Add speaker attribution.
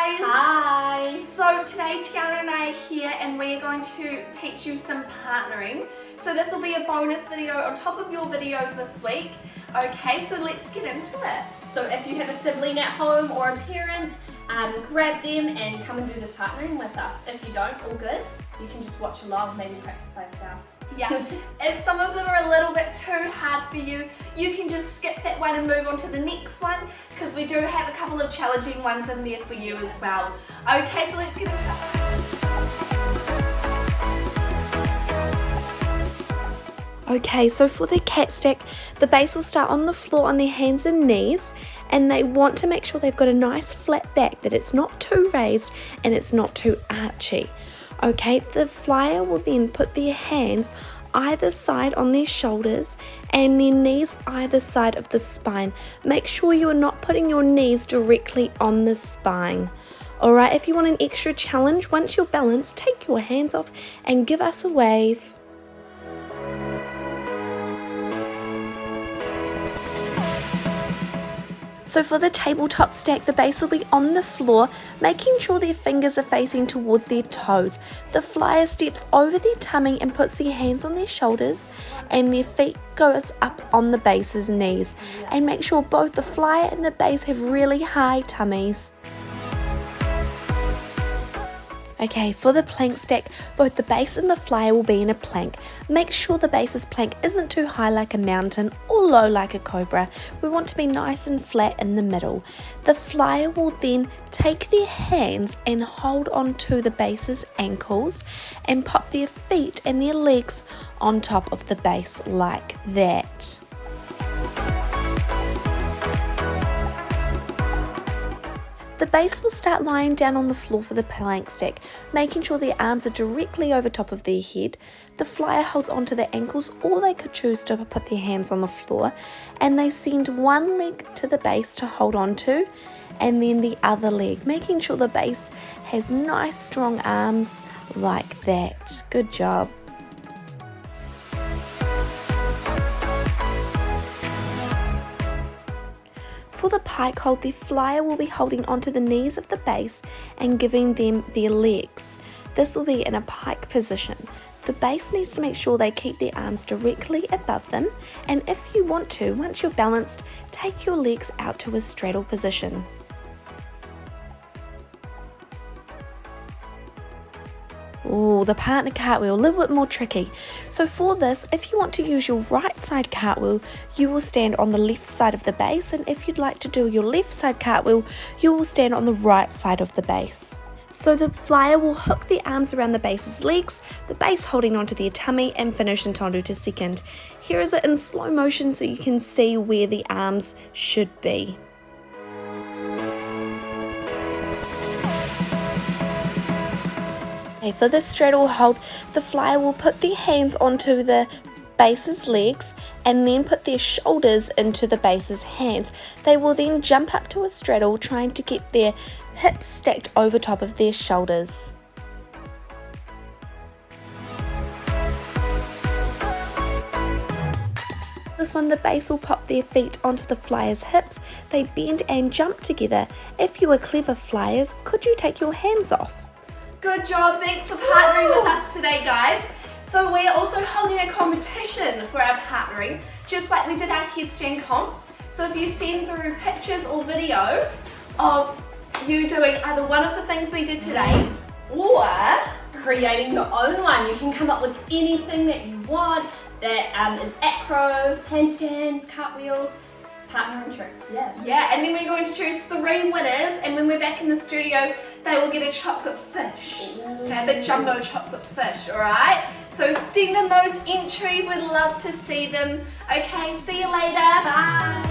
Speaker 1: guys!
Speaker 2: Hi!
Speaker 1: So today Teana and I are here and we are going to teach you some partnering. So this will be a bonus video on top of your videos this week. Okay, so let's get into it.
Speaker 2: So if you have a sibling at home or a parent, grab them and come and do this partnering with us. If you don't, all good. You can just watch along, maybe practice by yourself.
Speaker 1: Yeah, if some of them are a little bit too hard for you, you can just skip that one and move on to the next one, because we do have a couple of challenging ones in there for you as well. Okay, so let's get into it. Okay, so for the cat stack, the base will start on the floor on their hands and knees, and they want to make sure they've got a nice flat back, that it's not too raised and it's not too archy. Okay, the flyer will then put their hands either side on their shoulders and their knees either side of the spine. Make sure you are not putting your knees directly on the spine. Alright, if you want an extra challenge, once you're balanced, take your hands off and give us a wave. So for the tabletop stack, the base will be on the floor, making sure their fingers are facing towards their toes. The flyer steps over their tummy and puts their hands on their shoulders, and their feet goes up on the base's knees. And make sure both the flyer and the base have really high tummies. Okay, for the plank stack, both the base and the flyer will be in a plank. Make sure the base's plank isn't too high like a mountain or low like a cobra. We want to be nice and flat in the middle. The flyer will then take their hands and hold onto the base's ankles and pop their feet and their legs on top of the base like that. The base will start lying down on the floor for the plank stack, making sure their arms are directly over top of their head. The flyer holds onto their ankles, or they could choose to put their hands on the floor, and they send one leg to the base to hold onto, and then the other leg, making sure the base has nice strong arms like that. Good job. For the pike hold, the flyer will be holding onto the knees of the base and giving them their legs. This will be in a pike position. The base needs to make sure they keep their arms directly above them, and if you want to, once you're balanced, take your legs out to a straddle position. Oh, the partner cartwheel, a little bit more tricky. So for this, if you want to use your right side cartwheel, you will stand on the left side of the base, and if you'd like to do your left side cartwheel, you will stand on the right side of the base. So the flyer will hook the arms around the base's legs, the base holding onto their tummy, and finish in tondo to second. Here is it in slow motion so you can see where the arms should be. For the straddle hold, the flyer will put their hands onto the base's legs and then put their shoulders into the base's hands. They will then jump up to a straddle, trying to keep their hips stacked over top of their shoulders. This one, the base will pop their feet onto the flyer's hips. They bend and jump together. If you are clever flyers, could you take your hands off? Good job, thanks for partnering with us today, guys. So we're also holding a competition for our partnering, just like we did our headstand comp. So if you send through pictures or videos of you doing either one of the things we did today, or
Speaker 2: Creating your own one. You can come up with anything that you want that is acro, handstands, cartwheels, partnering tricks,
Speaker 1: yeah, and then we're going to choose 3 winners, and when we're back in the studio, they will get a chocolate fish. Okay, a big jumbo chocolate fish, alright? So send in those entries, we'd love to see them. Okay, see you later. Bye.